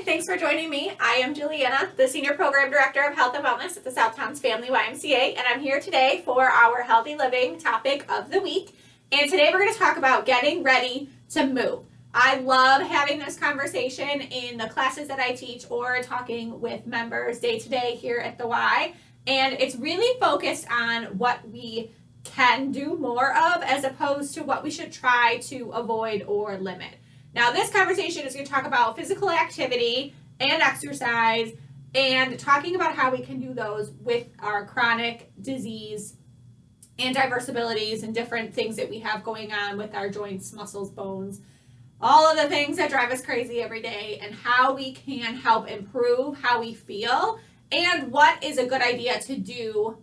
thanks for joining me. I am Jilyana, the Senior Program Director of Health and Wellness at the Southtowns YMCA, and I'm here today for our Healthy Living topic of the week. And today we're going to talk about getting ready to move. I love having this conversation in the classes that I teach or talking with members day to day here at the Y, and it's really focused on what we can do more of as opposed to what we should try to avoid or limit. Now, this conversation is going to talk about physical activity and exercise and talking about how we can do those with our chronic disease and diverse abilities and different things that we have going on with our joints, muscles, bones, all of the things that drive us crazy every day, and how we can help improve how we feel and what is a good idea to do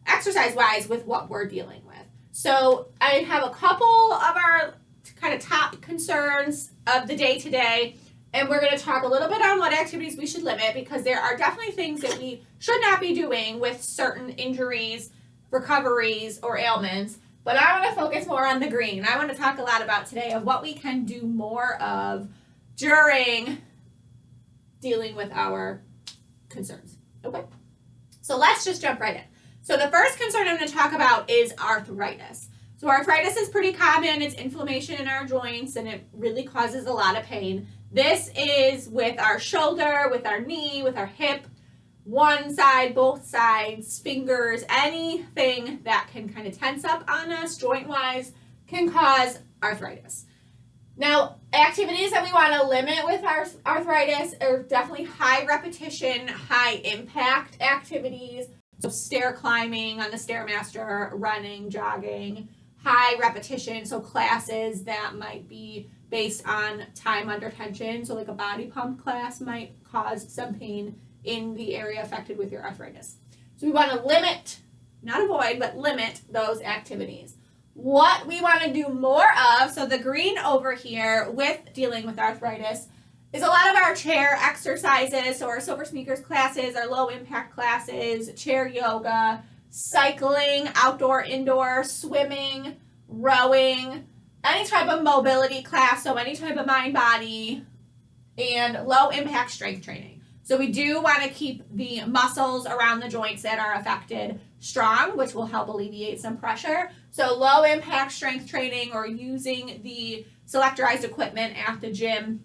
exercise-wise with what we're dealing with. So I have a couple of our kind of top concerns of the day today, and we're going to talk a little bit on what activities we should limit, because there are definitely things that we should not be doing with certain injuries, recoveries, or ailments. But I want to focus more on the green. I want to talk a lot about today of what we can do more of during dealing with our concerns. Okay, so let's just jump right in. So the first concern I'm going to talk about is arthritis. So arthritis is pretty common. It's inflammation in our joints, and it really causes a lot of pain. This is with our shoulder, with our knee, with our hip, one side, both sides, fingers, anything that can kind of tense up on us joint-wise can cause arthritis. Now, activities that we want to limit with our arthritis are definitely high repetition, high impact activities. So stair climbing on the Stairmaster, running, jogging, high repetition, so classes that might be based on time under tension. So like a body pump class might cause some pain in the area affected with your arthritis. So we want to limit, not avoid, but limit those activities. What we want to do more of, so the green over here with dealing with arthritis, is a lot of our chair exercises, so our Silver Sneakers classes, our low impact classes, chair yoga, cycling, outdoor, indoor, swimming, rowing, any type of mobility class, so any type of mind body, and low impact strength training. So we do want to keep the muscles around the joints that are affected strong, which will help alleviate some pressure. So low impact strength training, or using the selectorized equipment at the gym,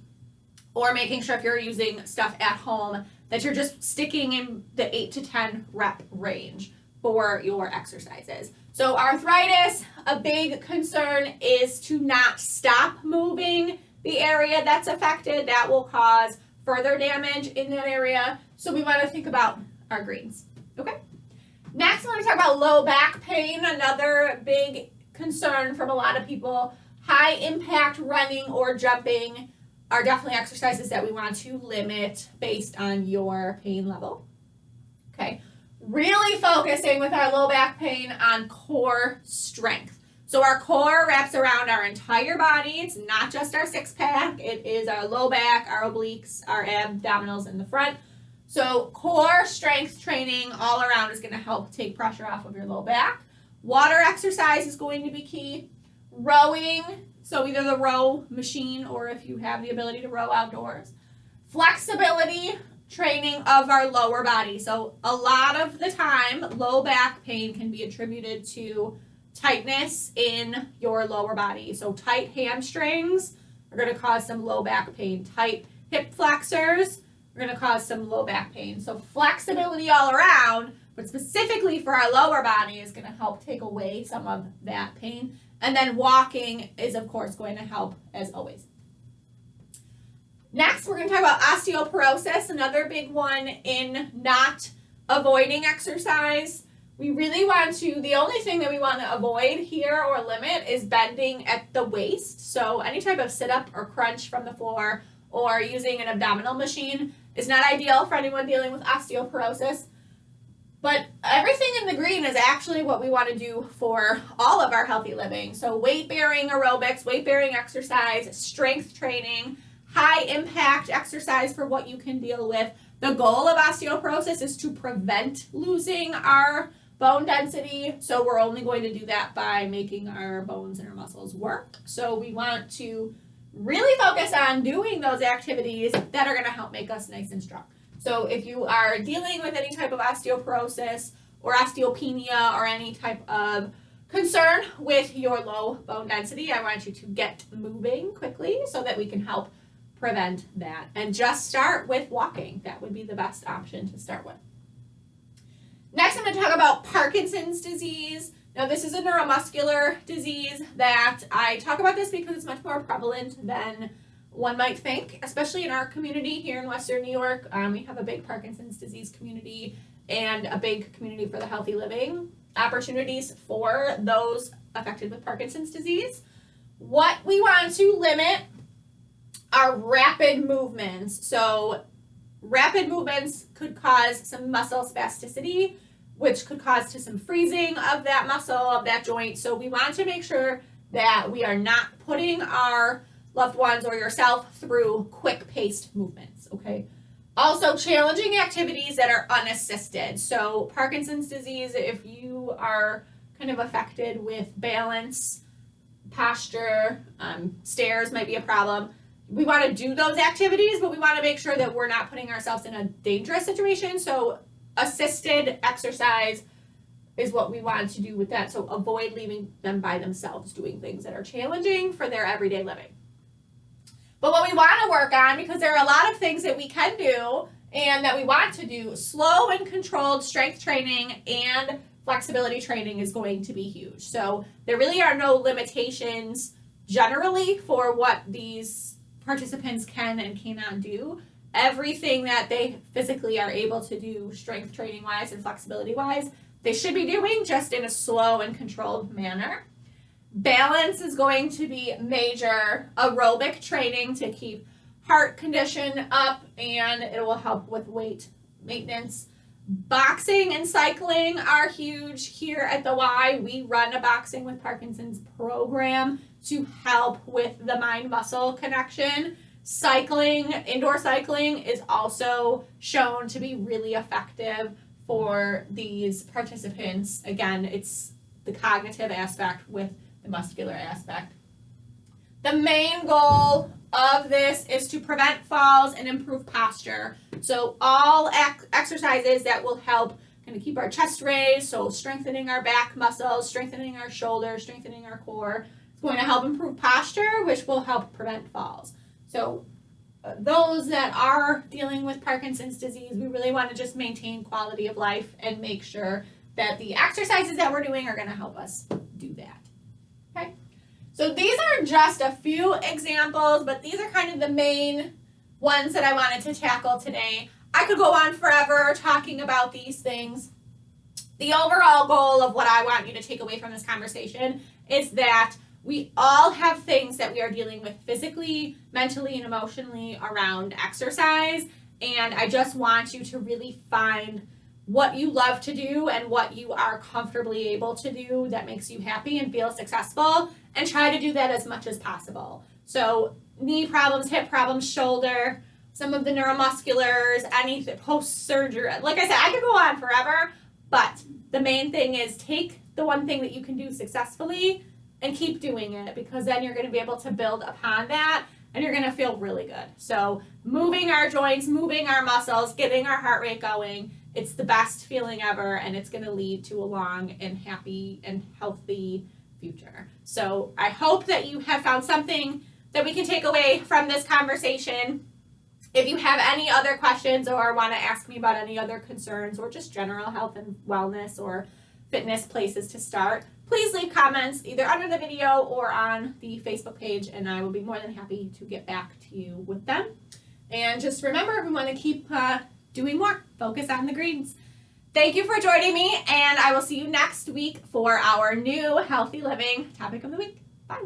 or making sure if you're using stuff at home that you're just sticking in the 8 to 10 rep range for your exercises. So arthritis, a big concern is to not stop moving the area that's affected. That will cause further damage in that area. So we want to think about our greens. Okay. Next, we're going to talk about low back pain, another big concern from a lot of people. High impact running or jumping are definitely exercises that we want to limit based on your pain level. Okay. Really focusing with our low back pain on core strength. So our core wraps around our entire body. It's not just our six pack. It is our low back, our obliques, our abdominals in the front. So core strength training all around is going to help take pressure off of your low back. Water exercise is going to be key. Rowing, so either the row machine or if you have the ability to row outdoors. Flexibility training of our lower body. So a lot of the time, low back pain can be attributed to tightness in your lower body. So tight hamstrings are going to cause some low back pain. Tight hip flexors are going to cause some low back pain. So flexibility all around, but specifically for our lower body, is going to help take away some of that pain. And then walking is, of course, going to help as always. Next, we're going to talk about osteoporosis, another big one in not avoiding exercise. We really want to, the only thing that we want to avoid here or limit is bending at the waist. So any type of sit-up or crunch from the floor or using an abdominal machine is not ideal for anyone dealing with osteoporosis. But everything in the green is actually what we want to do for all of our healthy living. So weight-bearing aerobics, weight-bearing exercise, strength training, high-impact exercise for what you can deal with. The goal of osteoporosis is to prevent losing our bone density. So we're only going to do that by making our bones and our muscles work. So we want to really focus on doing those activities that are going to help make us nice and strong. So if you are dealing with any type of osteoporosis or osteopenia or any type of concern with your low bone density, I want you to get moving quickly so that we can help prevent that. And just start with walking. That would be the best option to start with. Next, I'm going to talk about Parkinson's disease. Now, this is a neuromuscular disease that I talk about this because it's much more prevalent than one might think, especially in our community here in Western New York. We have a big Parkinson's disease community and a big community for the healthy living opportunities for those affected with Parkinson's disease. What we want to limit are rapid movements. So rapid movements could cause some muscle spasticity, which could cause to some freezing of that muscle, of that joint. So we want to make sure that we are not putting our loved ones or yourself through quick-paced movements, okay? Also, challenging activities that are unassisted. So Parkinson's disease, if you are kind of affected with balance, posture, stairs might be a problem. We want to do those activities, but we want to make sure that we're not putting ourselves in a dangerous situation. So assisted exercise is what we want to do with that. So avoid leaving them by themselves doing things that are challenging for their everyday living. But what we want to work on, because there are a lot of things that we can do and that we want to do, slow and controlled strength training and flexibility training is going to be huge. So there really are no limitations generally for what these participants can and cannot do. Everything that they physically are able to do, strength training wise and flexibility wise, they should be doing just in a slow and controlled manner. Balance is going to be major. Aerobic training to keep heart condition up, and it will help with weight maintenance. Boxing and cycling are huge. Here at the Y, we run a Boxing with Parkinson's program to help with the mind-muscle connection. Cycling, indoor cycling, is also shown to be really effective for these participants. Again, it's the cognitive aspect with the muscular aspect. The main goal of this is to prevent falls and improve posture. So all exercises that will help kind of keep our chest raised, so strengthening our back muscles, strengthening our shoulders, strengthening our core. It's going to help improve posture, which will help prevent falls. So those that are dealing with Parkinson's disease, we really want to just maintain quality of life and make sure that the exercises that we're doing are going to help us do that. Okay? So these are just a few examples, but these are kind of the main ones that I wanted to tackle today. I could go on forever talking about these things. The overall goal of what I want you to take away from this conversation is that we all have things that we are dealing with physically, mentally, and emotionally around exercise, and I just want you to really find what you love to do and what you are comfortably able to do that makes you happy and feel successful, and try to do that as much as possible. So knee problems, hip problems, shoulder, some of the neuromusculars, anything, post-surgery. Like I said, I could go on forever, but the main thing is take the one thing that you can do successfully and keep doing it, because then you're going to be able to build upon that and you're going to feel really good. So moving our joints, moving our muscles, getting our heart rate going, it's the best feeling ever, and it's going to lead to a long and happy and healthy future. So I hope that you have found something that we can take away from this conversation. If you have any other questions or want to ask me about any other concerns or just general health and wellness or fitness places to start, please leave comments either under the video or on the Facebook page, and I will be more than happy to get back to you with them. And just remember, we want to keep doing more. Focus on the greens. Thank you for joining me, and I will see you next week for our new healthy living topic of the week. Bye.